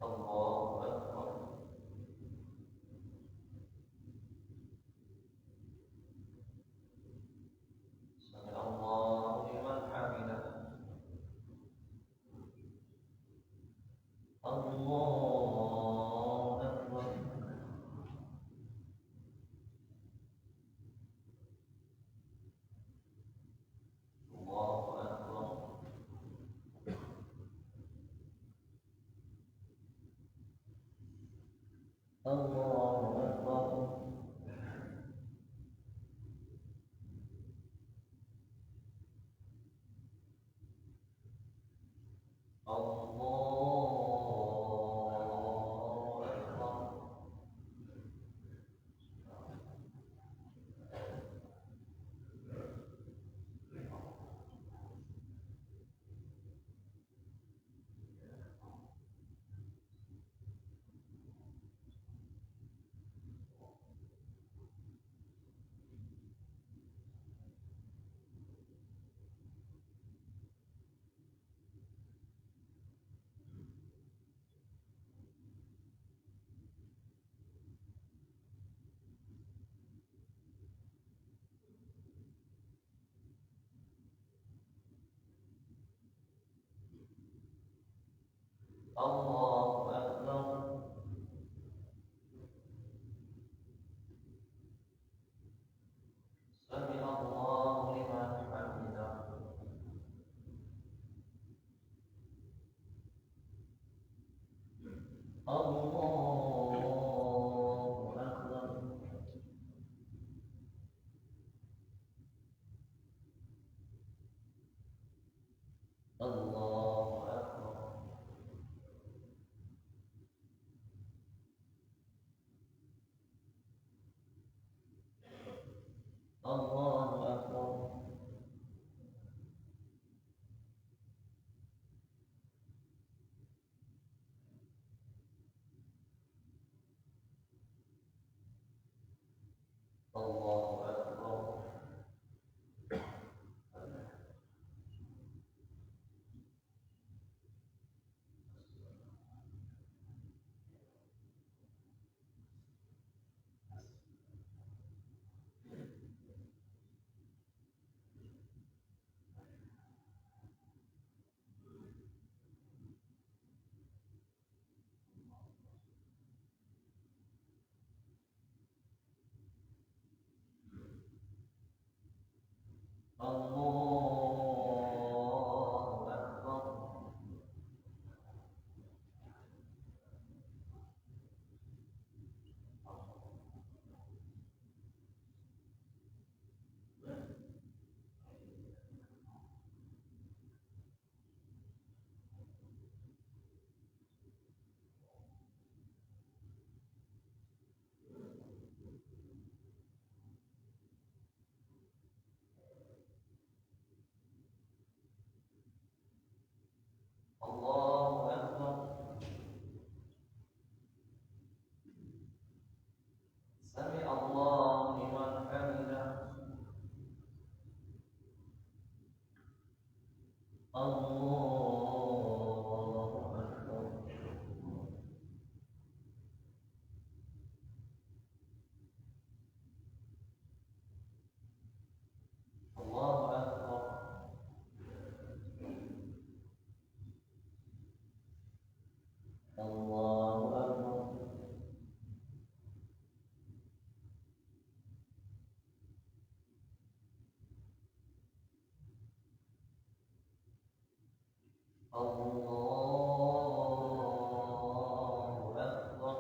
Allahu Akbar. Sami Allahu liman hamidah. Allahu Akbar. Allahu Akbar. Allahu Akbar. Allahu Akbar. Allahu Akbar. Sami Allahu liman hamidah. Allahu Akbar. Allahu Akbar. Allahu Akbar. Allahu Akbar. Allahu Akbar. Allahu Akbar. Sami Allahu liman hamidah. Allahu Akbar. Allahu Akbar. Allahu Akbar. Allahu Akbar.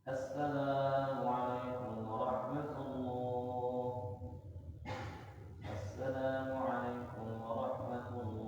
السلام عليكم ورحمة الله. السلام عليكم ورحمة الله.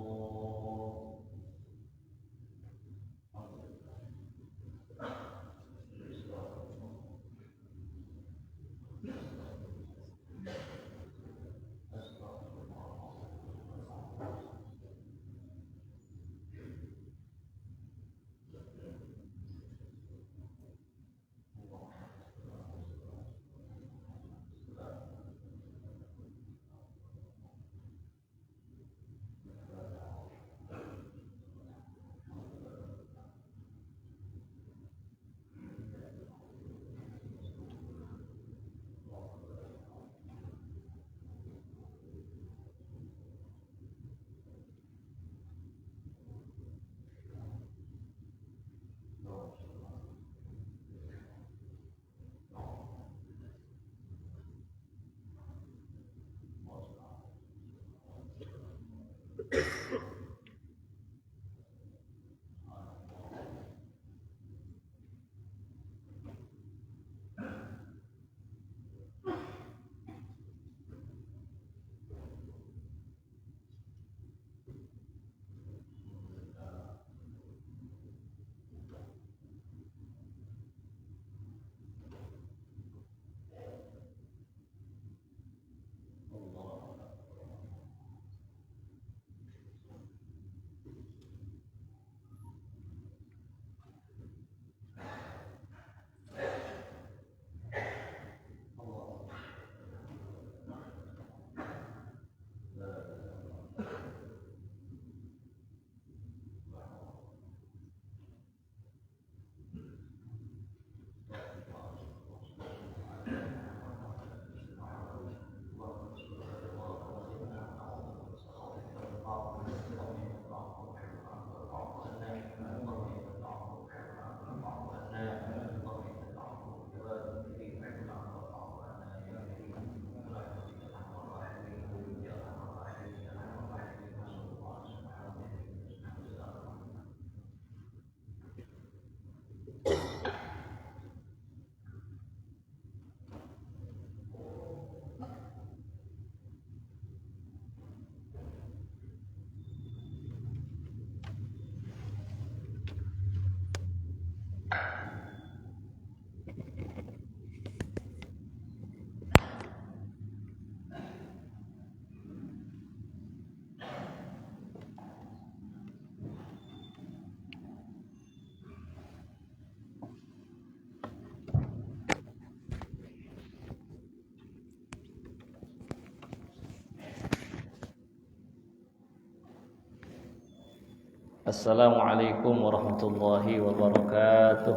Assalamualaikum warahmatullahi wabarakatuh.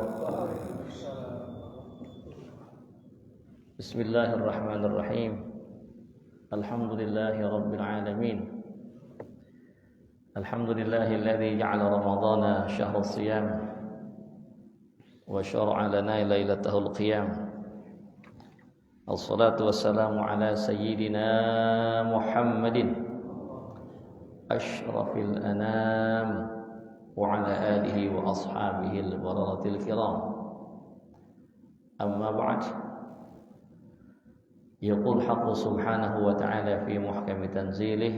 Bismillahirrahmanirrahim. Alhamdulillahi rabbil alamin. Alhamdulillahilladzi ja'ala ramadhana syahrul siyam wa syara'a lana lailatul qiyam. Assalatu wassalamu ala sayyidina Muhammadin asyrafil anam wa ala alihi wa ashabihi al-bararatil kiram. Amma ba'd. Yaqul haqqu subhanahu wa ta'ala fi muhkami tanzilih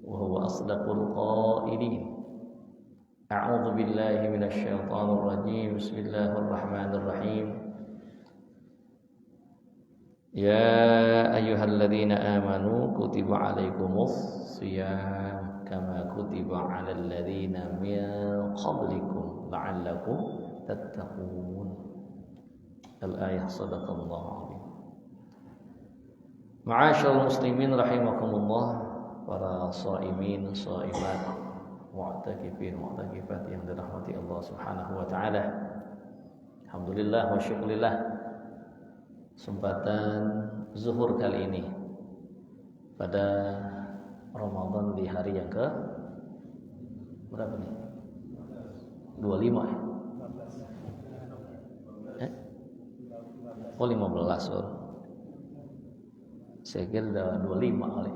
wa huwa asdaqul qailin. A'udzu billahi minasy syaithanir rajim. Bismillahirrahmanirrahim. Ya ayyuhalladzina amanu kutiba 'alaikumus shiyam kama kutiba 'alal ladzina min qablikum la'allakum tattaqun. Al-ayah sadaqallahu azim. Ma'asyiral muslimin rahimakumullah, para shaimin, shaimat, mu'takifin, mu'takifat yang dirahmati Allah Subhanahu wa taala. Alhamdulillah wa syukurillah, kesempatan zuhur kali ini pada Ramadan di hari yang ke berapa nih? 25 ya? Oh 15 oh. Saya kira udah 25 kali.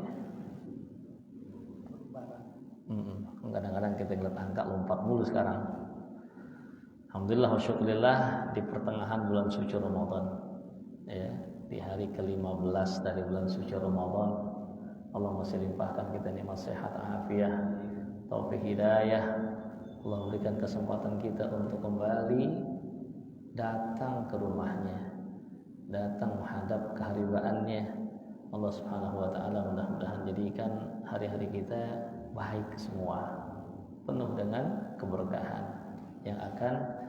Kadang-kadang kita ngeliat angka lompat mulu sekarang. Alhamdulillah wa syukurillah di pertengahan bulan suci Ramadan, ya, di hari ke-15 dari bulan suci Ramadan, Allah masih limpahkan kita nikmat sehat, afiah, taufik hidayah. Allah berikan kesempatan kita untuk kembali datang ke rumahnya, datang menghadap keharibaannya. Allah Subhanahu wa taala mudah-mudahan jadikan hari-hari kita baik semua, penuh dengan keberkahan yang akan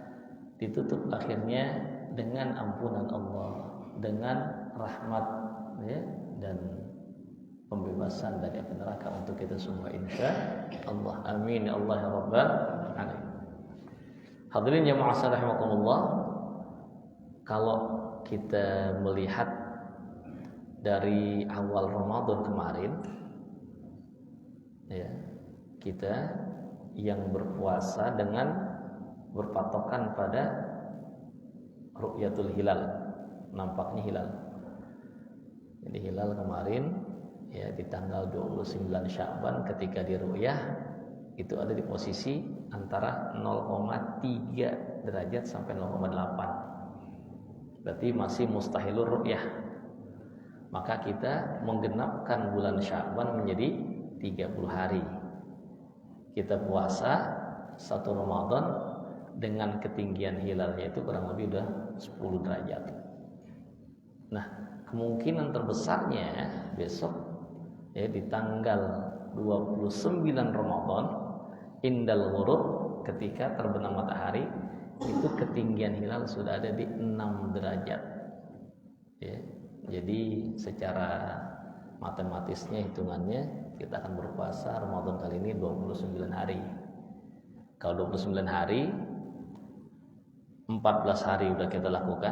ditutup akhirnya dengan ampunan Allah, dengan rahmat, ya, dan pembebasan dari api neraka untuk kita semua insya Allah. Amin ya Allah ya Rabbal alamin. Hadirin jamaah rahimakumullah, kalau kita melihat dari awal Ramadan kemarin, ya, kita yang berpuasa dengan berpatokan pada ru'yatul hilal, nampaknya hilal. Jadi hilal kemarin, ya, di tanggal 29 Sya'ban ketika diru'yah itu ada di posisi antara 0,3 derajat sampai 0,8. Berarti masih mustahilur ru'yah. Maka kita menggenapkan bulan Sya'ban menjadi 30 hari. Kita puasa satu Ramadan dengan ketinggian hilalnya itu kurang lebih udah 10 derajat. Nah, kemungkinan terbesarnya besok, ya, di tanggal 29 Ramadan indal ghurub, ketika terbenam matahari, itu ketinggian hilal sudah ada di 6 derajat. Ya, jadi secara matematisnya, hitungannya, kita akan berpuasa Ramadan kali ini 29 hari. Kalau 29 hari, 14 hari udah kita lakukan,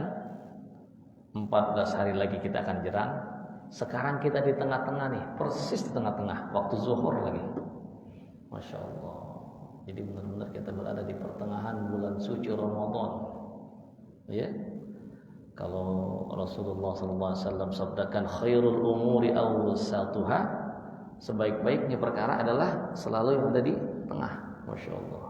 14 hari lagi kita akan jerang. Sekarang kita di tengah-tengah nih, persis di tengah-tengah, waktu zuhur lagi. Masya Allah. Jadi benar-benar kita berada di pertengahan bulan suci Ramadan. Ya, kalau Rasulullah SAW sabdakan khairul umuri awsatuha, sebaik-baiknya perkara adalah selalu yang ada di tengah. Masya Allah.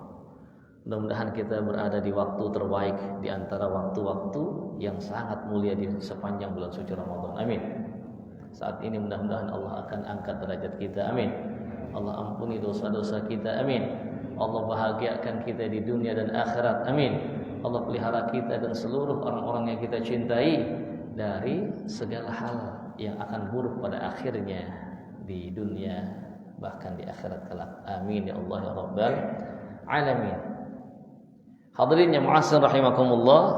Mudah-mudahan kita berada di waktu terbaik di antara waktu-waktu yang sangat mulia di sepanjang bulan suci Ramadan. Amin. Saat ini mudah-mudahan Allah akan angkat derajat kita. Amin. Allah ampuni dosa-dosa kita. Amin. Allah bahagiakan kita di dunia dan akhirat. Amin. Allah pelihara kita dan seluruh orang-orang yang kita cintai dari segala hal yang akan buruk pada akhirnya di dunia bahkan di akhirat kelak. Amin ya Allah ya Rabbal alamin. Hadirin yang mu'azzir rahimakumullah,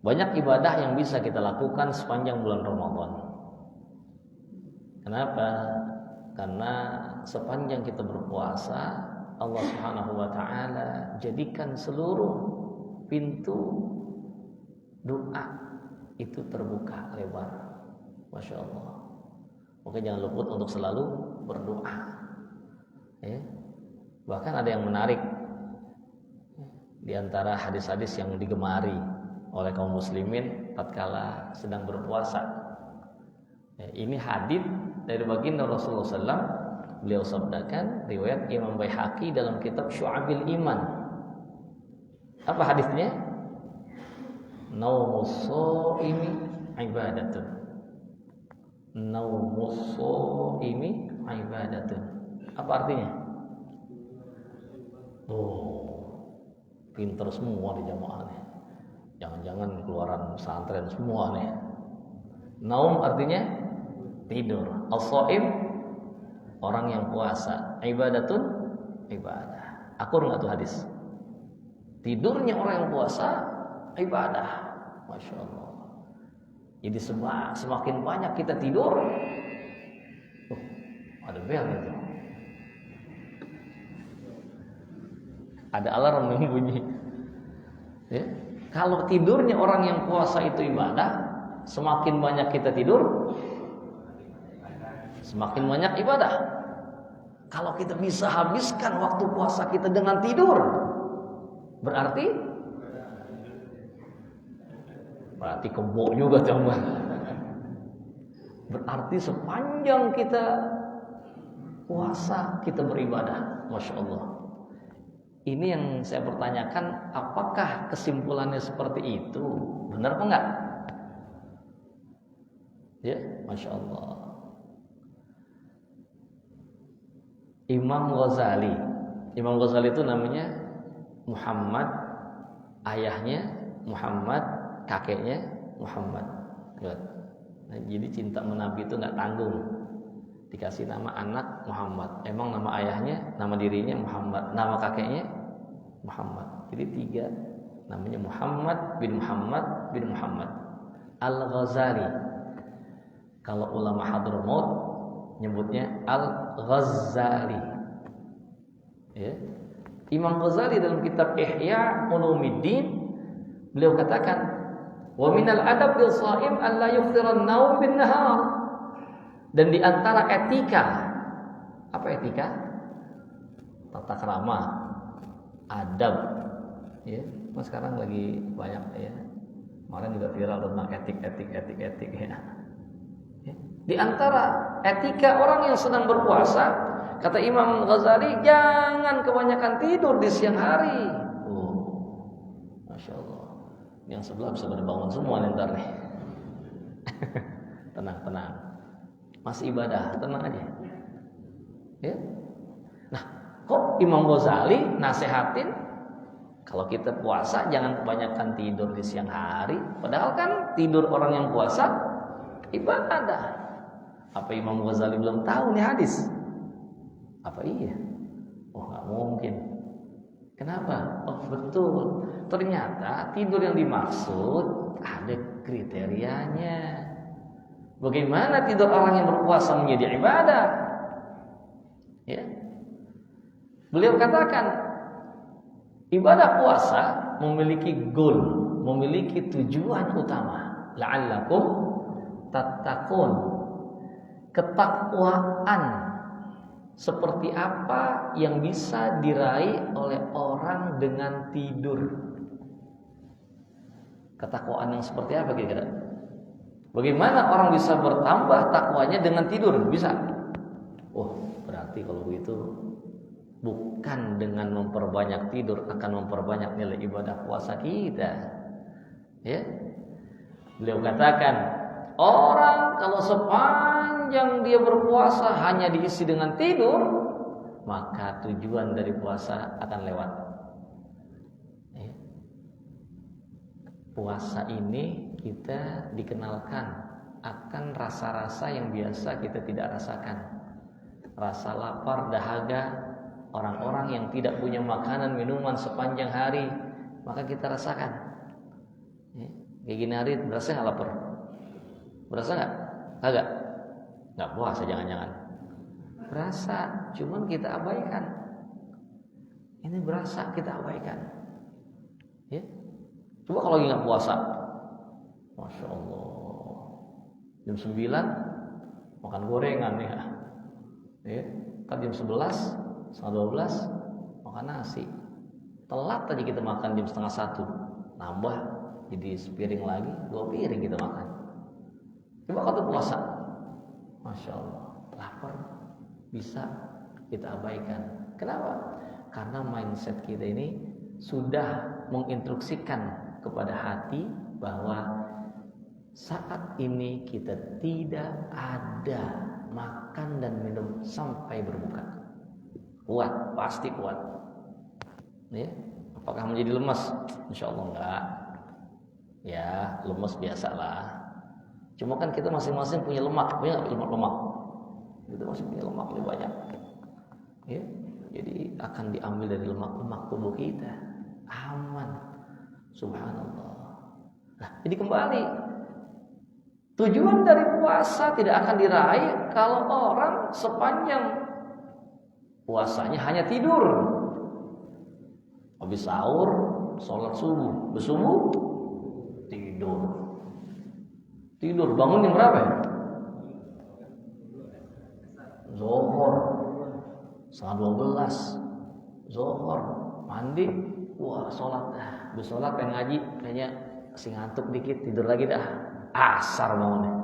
banyak ibadah yang bisa kita lakukan sepanjang bulan Ramadan. Kenapa? Karena sepanjang kita berpuasa, Allah Subhanahu wa taala jadikan seluruh pintu doa itu terbuka lebar. Masya Allah. Maka jangan luput untuk selalu berdoa. Ya. Bahkan ada yang menarik di antara hadis-hadis yang digemari oleh kaum muslimin tatkala sedang berpuasa. Ya, ini hadis dari baginda Rasulullah SAW. Beliau sabdakan, riwayat Imam Baihaqi dalam kitab Syu'abil Iman. Apa hadisnya? Naumus shaimi ibadatun. Naumus shaimi ibadatun. Apa artinya? Pinter semua di jamaah nih. Jangan-jangan keluaran pesantren semua nih. Naum artinya tidur. As-shaim orang yang puasa. Ibadatun ibadah. Akur enggak tuh hadis? Tidurnya orang yang puasa ibadah. Masya Allah. Jadi semakin banyak kita tidur, ada bel itu. Ada alarm yang bunyi. Ya. Kalau tidurnya orang yang puasa itu ibadah, semakin banyak kita tidur, semakin banyak ibadah. Kalau kita bisa habiskan waktu puasa kita dengan tidur, berarti kebo juga teman. Berarti sepanjang kita puasa kita beribadah, Masya Allah. Ini yang saya pertanyakan, apakah kesimpulannya seperti itu? Benar apa enggak? Ya, Masya Allah. Imam Ghazali itu namanya Muhammad, ayahnya Muhammad, kakeknya Muhammad. Nah, jadi cinta menabi itu nggak tanggung. Dikasih nama anak Muhammad. Emang nama ayahnya, nama dirinya Muhammad, nama kakeknya Muhammad. Jadi 3, namanya Muhammad bin Muhammad bin Muhammad Al-Ghazali. Kalau ulama Hadramaut nyebutnya Al-Ghazali. Ya. Imam Ghazali dalam kitab Ihya Ulumuddin beliau katakan, "Wa minal adab bil shaim an la yukthira an-naum bin nahar." Dan di antara etika, apa etika? Tata krama, adab. Ya, mas sekarang lagi banyak ya. Kemarin juga viral tentang etik ya. Di antara etika orang yang sedang berpuasa, kata Imam Ghazali, jangan kebanyakan tidur di siang hari. Masya Allah. Yang sebelah bisa bangun semua ntar nih. Tenang. Masih ibadah, tenang aja. Ya. Nah, kok Imam Ghazali nasehatin kalau kita puasa jangan kebanyakan tidur di siang hari, padahal kan tidur orang yang puasa ibadah. Apa Imam Ghazali belum tahu nih hadis? Apa iya? Oh, nggak mungkin. Kenapa? Oh, betul. Ternyata tidur yang dimaksud ada kriterianya. Bagaimana tidur orang yang berpuasa menjadi ibadah? Ya. Beliau katakan, ibadah puasa memiliki goal, memiliki tujuan utama. La'allakum tattaqun. Ketakwaan seperti apa yang bisa diraih oleh orang dengan tidur? Ketakwaan yang seperti apa kira-kira? Bagaimana orang bisa bertambah takwanya dengan tidur? Bisa. Oh, berarti kalau begitu bukan dengan memperbanyak tidur akan memperbanyak nilai ibadah puasa kita. Ya. Beliau katakan, orang kalau sepanjang dia berpuasa hanya diisi dengan tidur, maka tujuan dari puasa akan lewat. Ya. Puasa ini kita dikenalkan akan rasa-rasa yang biasa kita tidak rasakan. Rasa lapar, dahaga, orang-orang yang tidak punya makanan, minuman sepanjang hari, maka kita rasakan. Ya. Kayak gini hari, berasa nggak lapar? Berasa nggak? Kagak? Nggak puasa jangan-jangan. Berasa, cuman kita abaikan. Ini berasa kita abaikan. Ya. Coba kalau lagi nggak puasa, Masya Allah, jam 9 makan gorengan ya. Kan jam 11, setengah 12 makan nasi. Telat aja kita makan jam setengah 1, nambah jadi sepiring lagi, 2 piring kita makan. Coba kalau puasa, Masya Allah, lapar bisa kita abaikan. Kenapa? Karena mindset kita ini sudah menginstruksikan kepada hati bahwa saat ini kita tidak ada makan dan minum sampai berbuka. Kuat, pasti kuat. Ya, apakah menjadi lemas? Insya Allah enggak. Ya, lemas biasalah. Cuma kan kita masing-masing punya lemak, punya lemak. Kita masih punya lemak lebih banyak. Ya, jadi akan diambil dari lemak-lemak tubuh kita. Aman. Subhanallah. Nah, jadi kembali, tujuan dari puasa tidak akan diraih kalau orang sepanjang puasanya hanya tidur. Habis sahur, sholat subuh, bersubuh, tidur. Bangun jam berapa ya? Zuhur, setengah 12, zuhur, mandi, wah sholat dah. Habis sholat pengen ngaji, kayaknya masih ngantuk dikit, tidur lagi dah. Asar bangunnya.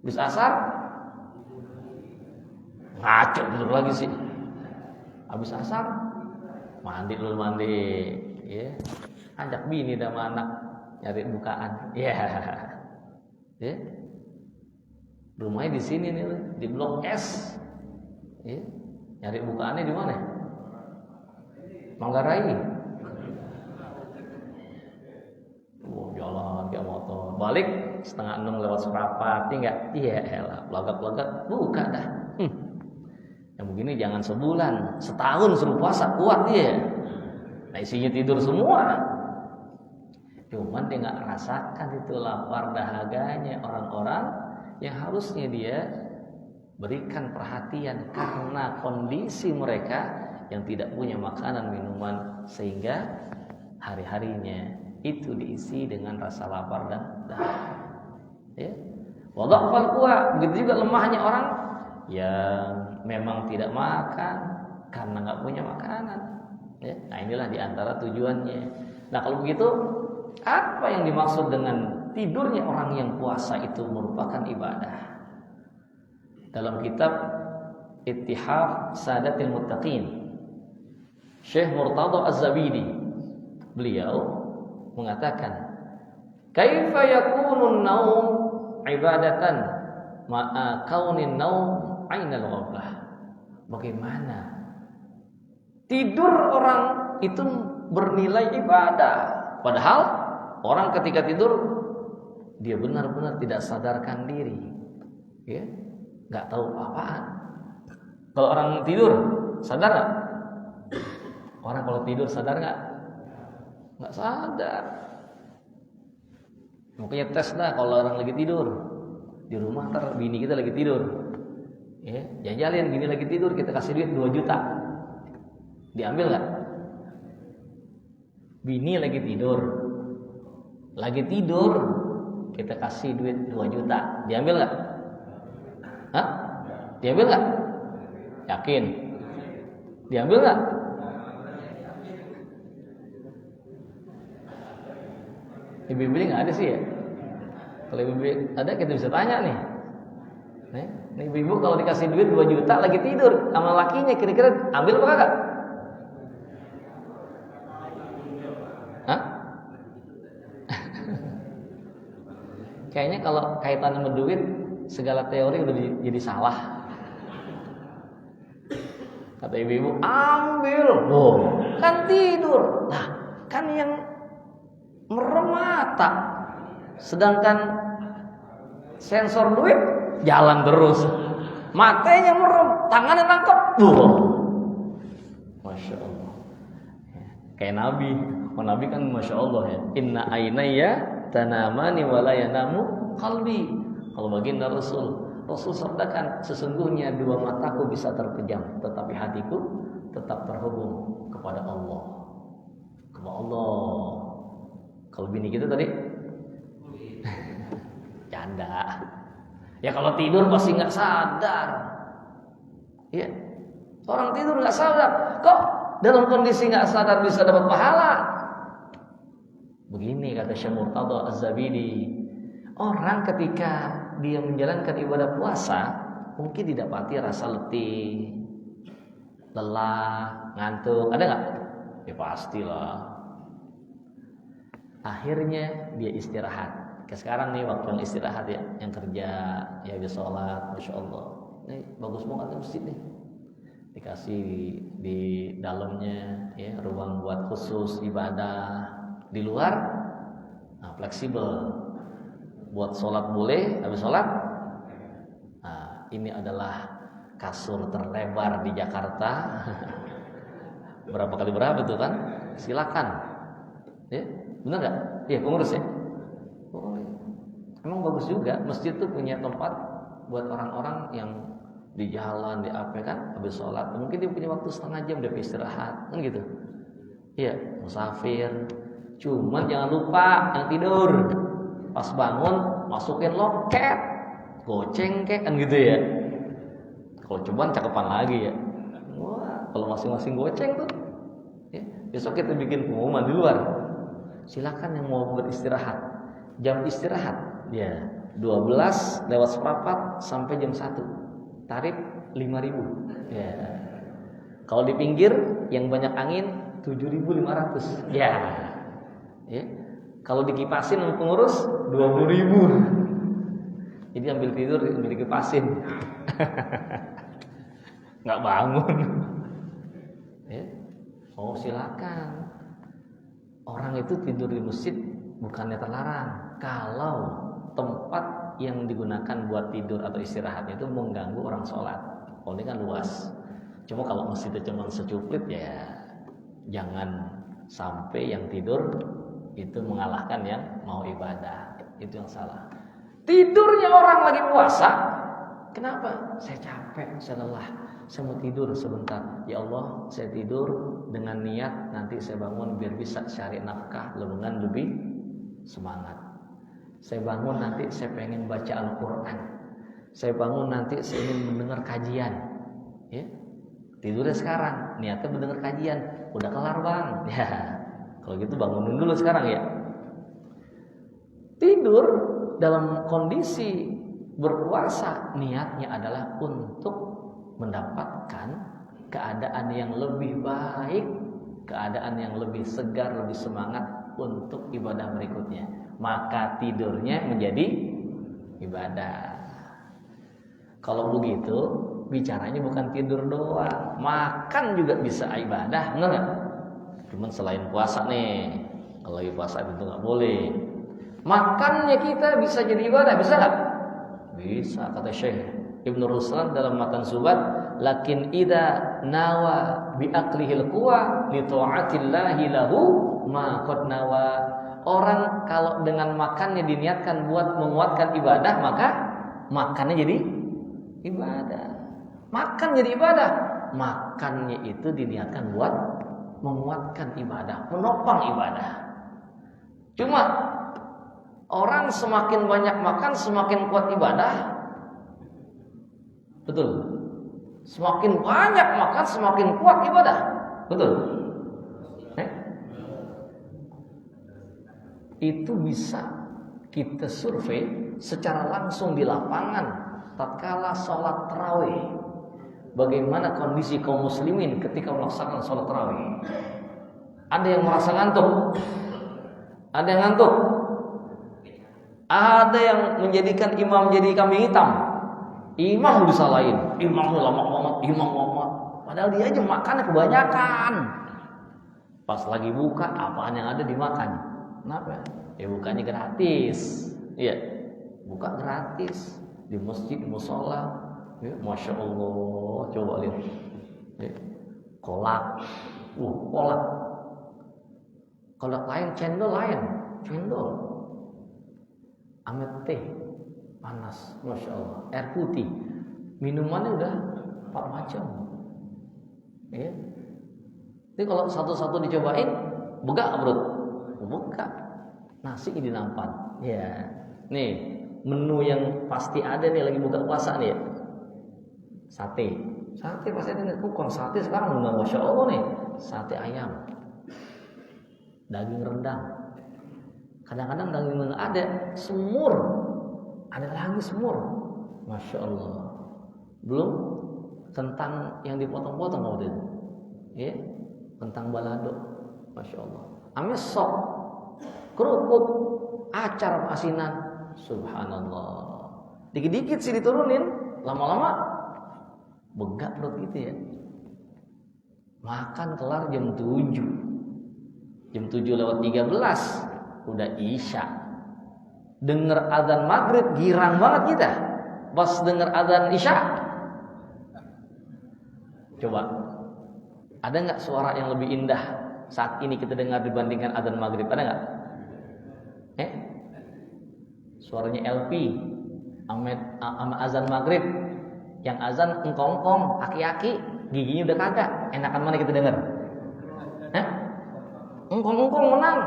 Habis asar, ngaco tidur lagi sih. Habis asar, mandi, ya. Ajak bini sama anak nyari bukaan, ya. Rumahnya di sini nih, di Blok S, ya. Nyari bukaannya di mana? Manggarai. Jalan kayak motor, balik 5:30 lewat seperempat, enggak? Iya, elah, pelagak-pelagak, buka dah. Yang begini jangan sebulan, setahun suruh puasa kuat dia. Nah isinya tidur semua. Cuman dia nggak rasakan itu lapar dahaganya orang-orang yang harusnya dia berikan perhatian karena kondisi mereka yang tidak punya makanan minuman sehingga hari-harinya itu diisi dengan rasa lapar dan dahaga. Ya. Wadhafal quwa, begitu juga lemahnya orang yang memang tidak makan karena nggak punya makanan. Ya. Nah inilah diantara tujuannya. Nah kalau begitu apa yang dimaksud dengan tidurnya orang yang puasa itu merupakan ibadah? Dalam kitab Ittihaf Sadatil Muttaqin, Syekh Murtada Az-Zabidi, beliau mengatakan, "Kaifa yakunu an-naum ibadatan ma'a kaunin naum ainal ghaflah?" Bagaimana tidur orang itu bernilai ibadah, padahal orang ketika tidur dia benar-benar tidak sadarkan diri, ya, nggak tahu apa-apaan. Kalau orang tidur sadar nggak? Orang kalau tidur sadar nggak? Nggak sadar. Makanya tes dah kalau orang lagi tidur di rumah, ntar bini kita lagi tidur, ya, jajalin bini lagi tidur, kita kasih duit 2 juta, diambil nggak? Bini lagi tidur, kita kasih duit 2 juta, diambil nggak? Hah? Diambil nggak? Yakin? Diambil nggak? Ibu-ibu nggak ada sih ya. Kalau ibu-ibu ada kita bisa tanya nih. Nih ibu-ibu kalau dikasih duit 2 juta lagi tidur sama lakinya, kira-kira ambil apa kagak? Hah? Kayaknya kalau kaitan sama duit segala teori udah jadi salah. Kata ibu-ibu, ambil. Oh, kan tidur. Nah, kan yang merem mata, sedangkan sensor duit jalan terus, matanya merem, tangannya tangkap. Masya Allah. Kayak Nabi. Nabi kan Masya Allah ya. Inna ainaya tanamani wa la yanamu qalbi. Kalau baginda Rasul sabdakan, sesungguhnya 2 mataku bisa terpejam, tetapi hatiku tetap terhubung kepada Allah. Kepada Allah. Kalau bini kita tadi canda. Ya kalau tidur pasti nggak sadar. Iya. Orang tidur nggak sadar. Kok dalam kondisi nggak sadar bisa dapat pahala? Begini kata Syekh Murtada Az-Zabidi. Orang ketika dia menjalankan ibadah puasa mungkin didapati rasa letih, lelah, ngantuk. Ada nggak? Ya pastilah. Akhirnya dia istirahat. Kayak sekarang nih waktu yang istirahat ya, yang kerja, ya habis sholat, Masya Allah. Ini bagus banget masjid nih. Dikasih di dalamnya ya ruang buat khusus ibadah. Di luar fleksibel. Buat sholat boleh, habis sholat. Nah, ini adalah kasur terlebar di Jakarta. Berapa kali berapa tuh kan? Silakan. Ya. Benar nggak? Iya, pengurus ya. Oh, iya. Emang bagus juga masjid tuh punya tempat buat orang-orang yang di jalan, di apa kan, habis sholat. Mungkin dia punya waktu setengah jam dia istirahat, kan gitu. Iya, musafir. Cuman jangan lupa yang tidur pas bangun masukin loket, goceng kek kan gitu ya. Kalau cobaan cakepan lagi ya. Wah, kalau masing-masing goceng tuh, ya, besok kita bikin pengumuman di luar. Silakan yang mau beristirahat. Jam istirahat ya 12 lewat seperempat sampai jam 1. Tarif 5.000. Ya. Kalau di pinggir yang banyak angin 7.500. Ya. Kalau dikipasin sama pengurus 20.000. Jadi ambil tidur dikipasin. Nggak bangun. Oh silakan. Orang itu tidur di masjid bukannya terlarang. Kalau tempat yang digunakan buat tidur atau istirahat itu mengganggu orang sholat. Oh ini kan luas. Cuma kalau masjidnya cuma secuplit ya jangan sampai yang tidur itu mengalahkan yang mau ibadah. Itu yang salah. Tidurnya orang lagi puasa. Kenapa? Saya capek, saya lelah. Saya mau tidur sebentar. Ya Allah, saya tidur dengan niat nanti saya bangun biar bisa cari nafkah dengan lebih semangat. Saya bangun nanti saya pengen baca Al-Quran. Saya bangun nanti saya ingin mendengar kajian. Ya, tidurnya sekarang, niatnya mendengar kajian. Udah kelar bang. Ya, kalau gitu bangunin dulu sekarang ya. Tidur dalam kondisi berpuasa niatnya adalah untuk mendapatkan keadaan yang lebih baik, keadaan yang lebih segar, lebih semangat untuk ibadah berikutnya. Maka tidurnya menjadi ibadah. Kalau begitu, bicaranya bukan tidur doang, makan juga bisa ibadah, benar nggak? Cuman selain puasa nih, kalau lagi puasa itu nggak boleh. Makannya kita bisa jadi ibadah, bisa nggak? Bisa, kata Syekh Ibnu Ruslan dalam Matan Subat, lakin idza nawa bi aqlihil quwa li ta'atillahi lahu ma qad nawa. Orang kalau dengan makannya diniatkan buat menguatkan ibadah, maka makannya jadi ibadah. Makan jadi ibadah. Makannya itu diniatkan buat menguatkan ibadah, menopang ibadah. Cuma orang semakin banyak makan semakin kuat ibadah. Betul. Semakin banyak makan semakin kuat ibadah. Betul. Itu bisa kita survei secara langsung di lapangan tatkala sholat tarawih. Bagaimana kondisi kaum muslimin ketika melaksanakan sholat tarawih? Ada yang merasa ngantuk? Ada yang ngantuk? Ada yang menjadikan imam jadi kambing hitam. Imam disalahin, imam lama banget, imam lama. Padahal dia aja makannya kebanyakan. Pas lagi buka, apaan yang ada dimakan? Kenapa? Ya bukanya gratis. Iya, buka gratis di masjid, di musola. Ya, Masya Allah, coba lihat. Ya. Kolak, kolak. Kolak lain, cendol lain, cendol. Amet teh. Panas, Masya Allah. Air putih, minumannya udah 4 macam. Ya. Jadi kalau satu-satu dicobain, begak bro, begak. Nasi ini nampan. Ya, nih menu yang pasti ada nih lagi buka puasa nih ya. Sate pasti ada nih. Kok sate sekarang udah Masya Allah nih. Sate ayam, daging rendang. Kadang-kadang daging rendang ada semur. Ada lagi semur, Masya Allah. Belum kentang yang dipotong-potong waktu itu, ya, kentang balado, Masya Allah. Ame sop, kerupuk, acar asinan, Subhanallah. Dikit-dikit sih diturunin, lama-lama begak perut gitu ya. Makan kelar jam 7, jam 7:13, udah isya. Dengar azan maghrib girang banget kita. Pas dengar azan isya, coba ada nggak suara yang lebih indah saat ini kita dengar dibandingkan azan maghrib? Ada nggak? Suaranya LP sama azan maghrib. Yang azan engkong-engkong, aki-aki, giginya udah kagak. Enakan mana kita dengar? Engkong-engkong menang.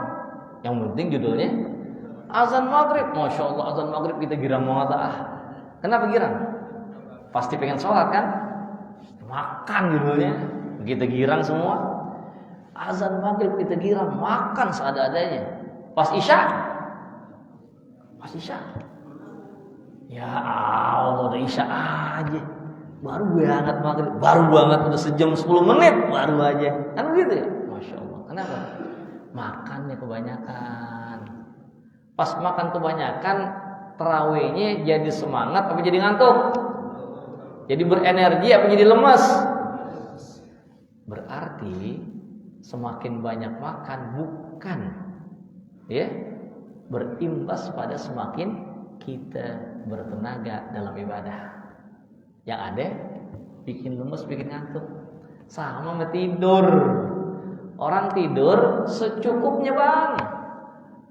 Yang penting judulnya azan maghrib. Masya Allah, azan maghrib kita girang banget. Kenapa girang? Pasti pengen sholat kan? Makan judulnya. Kita girang semua. Azan maghrib kita girang, makan seadanya. Pas isya, ya Allah, udah isya aja. Baru banget maghrib, baru banget udah sejam 10 menit baru aja. Kan begitu ya? Masya Allah. Kenapa? Makannya kebanyakan. Pas makan kebanyakan, tarawihnya jadi semangat apa jadi ngantuk? Jadi berenergi apa jadi lemas? Berarti semakin banyak makan bukan berimbas pada semakin kita bertenaga dalam ibadah. Yang ada bikin lemes, bikin ngantuk. Sama sama tidur. Orang tidur secukupnya, Bang.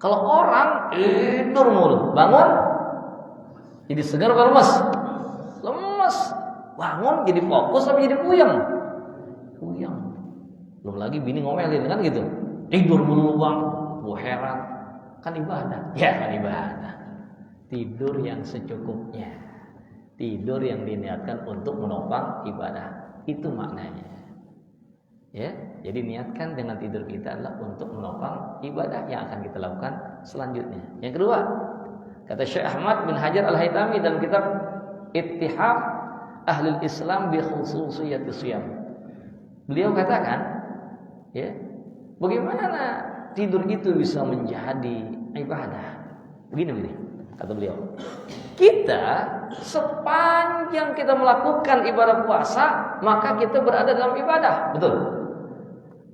Kalau orang tidur mulu, bangun jadi segar apa lemes? Lemes. Bangun jadi fokus apa jadi puyeng? Puyeng. Belum lagi bini ngomelin kan gitu. Tidur mulu, Bang. Gua heran. Kan ibadah. Ya, kan ibadah. Tidur yang secukupnya. Tidur yang diniatkan untuk menopang ibadah. Itu maknanya. Ya, jadi niatkan dengan tidur kita adalah untuk menopang ibadah yang akan kita lakukan selanjutnya. Yang kedua, kata Syekh Ahmad bin Hajar Al-Haytami dalam kitab Ittihaf Ahlul Islam bi Khususiyati Shiyam. Beliau katakan, ya, bagaimana tidur itu bisa menjadi ibadah? Begini, kata beliau. Kita sepanjang kita melakukan ibadah puasa, maka kita berada dalam ibadah. Betul.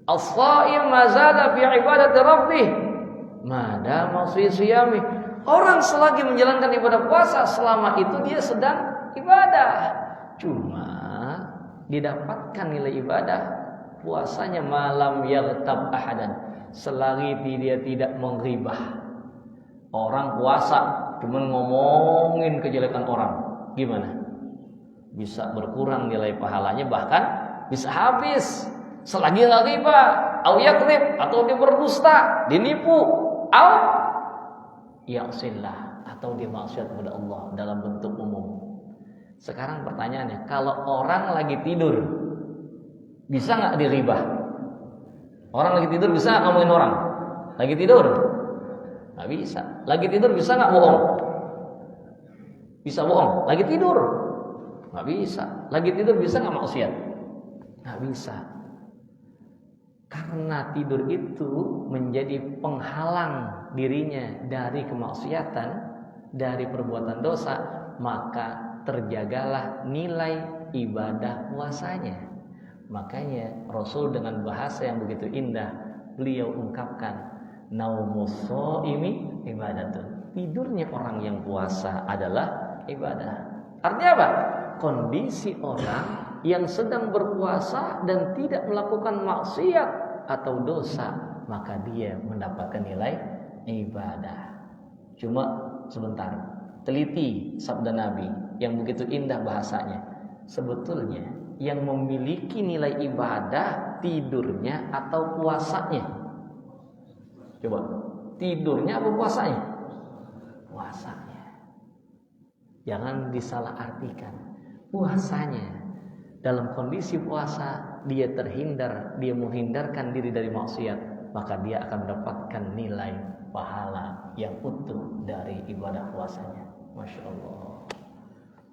As-shaim mazala fi ibadati rabbih madama fi siyami. Orang selagi menjalankan ibadah puasa, selama itu dia sedang ibadah. Cuma didapatkan nilai ibadah puasanya malam yaghtab ahadan, selagi dia tidak menghibah. Orang puasa cuma ngomongin kejelekan orang, gimana? Bisa berkurang nilai pahalanya, bahkan bisa habis. Selagi ghibah, au yakdzib, atau dia berdusta, dinipu, au ya'sillah, atau dia maksiat kepada Allah dalam bentuk umum. Sekarang pertanyaannya, kalau orang lagi tidur, bisa nggak diribah? Orang lagi tidur bisa nggak ngomongin orang? Lagi tidur? Nggak bisa. Lagi tidur bisa nggak bohong? Bisa bohong. Lagi tidur? Nggak bisa. Lagi tidur bisa nggak maksiat? Nggak bisa. Karena tidur itu menjadi penghalang dirinya dari kemaksiatan, dari perbuatan dosa, maka terjagalah nilai ibadah puasanya. Makanya Rasul dengan bahasa yang begitu indah, beliau ungkapkan, naumus shaimi ibadatun. Tidurnya orang yang puasa adalah ibadah. Artinya apa? Kondisi orang yang sedang berpuasa dan tidak melakukan maksiat atau dosa, maka dia mendapatkan nilai ibadah. Cuma sebentar, teliti sabda Nabi yang begitu indah bahasanya. Sebetulnya yang memiliki nilai ibadah tidurnya atau puasanya? Coba, tidurnya atau puasanya? Puasanya. Jangan disalahartikan. Puasanya. Dalam kondisi puasa, dia terhindar, dia menghindarkan diri dari maksiat, maka dia akan mendapatkan nilai pahala yang utuh dari ibadah puasanya. Masya Allah.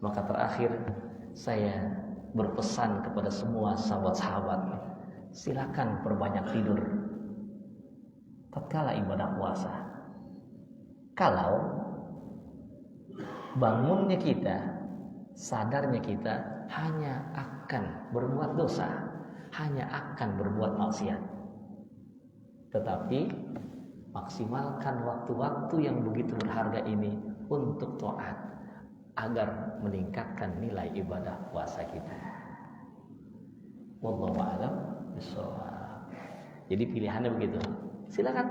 Maka terakhir, saya berpesan kepada semua sahabat-sahabat, silakan perbanyak tidur tatkala ibadah puasa. Kalau bangunnya kita, sadarnya kita hanya akan berbuat dosa, hanya akan berbuat maksiat, tetapi maksimalkan waktu-waktu yang begitu berharga ini untuk taat agar meningkatkan nilai ibadah puasa kita. Wallahu a'lam bishawab. Jadi pilihannya begitu. Silakan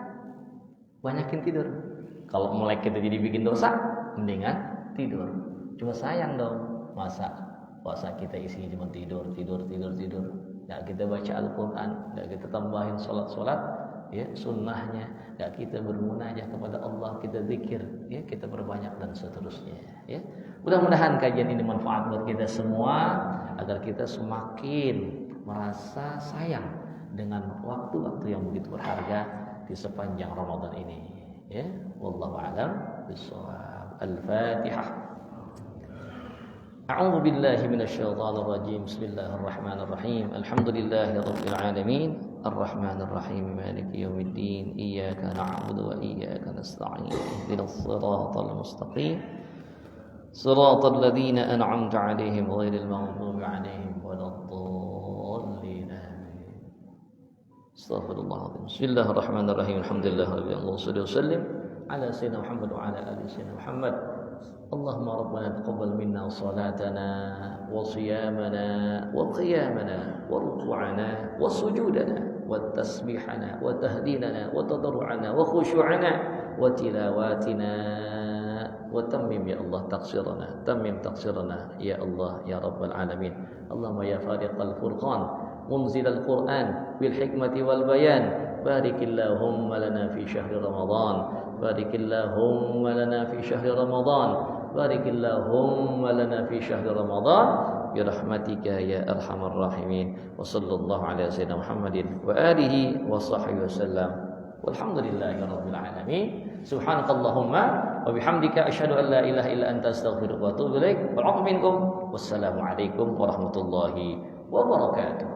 banyakin tidur. Kalau mulai kita jadi bikin dosa, mendingan tidur. Cuma sayang dong, masa puasa kita isinya cuma tidur. Nggak kita baca Al-Quran, nggak kita tambahin sholat, ya sunnahnya, nggak kita bermunajat kepada Allah, kita zikir, ya kita perbanyak dan seterusnya. Ya, mudah-mudahan kajian ini manfaat buat kita semua, agar kita semakin merasa sayang dengan waktu-waktu yang begitu berharga di sepanjang Ramadan ini. Ya, wallahu a'lam bishawab. Al-Fatihah. أعوذ بالله من الشيطان الرجيم بسم الله الرحمن الرحيم الحمد لله رب العالمين الرحمن الرحيم مالك يوم الدين إياك نعبد وإياك نستعين اهدنا الصراط المستقيم صراط الذين أنعمت عليهم غير المغضوب عليهم ولا الضالين آمين استغفر الله العظيم بسم الله الرحمن الرحيم الحمد لله رب العالمين اللهم صل وسلم على سيدنا محمد وعلى آل سيدنا محمد اللهم ربنا تقبل منا صلاتنا وصيامنا وقيامنا وركوعنا وسجودنا وتسبيحنا وتهليلنا وتضرعنا وخشوعنا وتلاواتنا وتمم يا الله تقصيرنا تمم تقصيرنا يا الله يا رب العالمين اللهم يا فارق الفرقان منزل القرآن بالحكمة والبيان بارك اللهم لنا في شهر رمضان بارك اللهم لنا في شهر رمضان بارك اللهم لنا في شهر رمضان برحمتك يا أرحم الراحمين وصلى الله على سيدنا محمد وآله وصحبه وسلم والحمد لله رب العالمين سبحانك اللهم وبحمدك أشهد أن لا إله إلا أنت أستغفرك وأتوب إليك والعفو منكم والسلام عليكم ورحمة الله وبركاته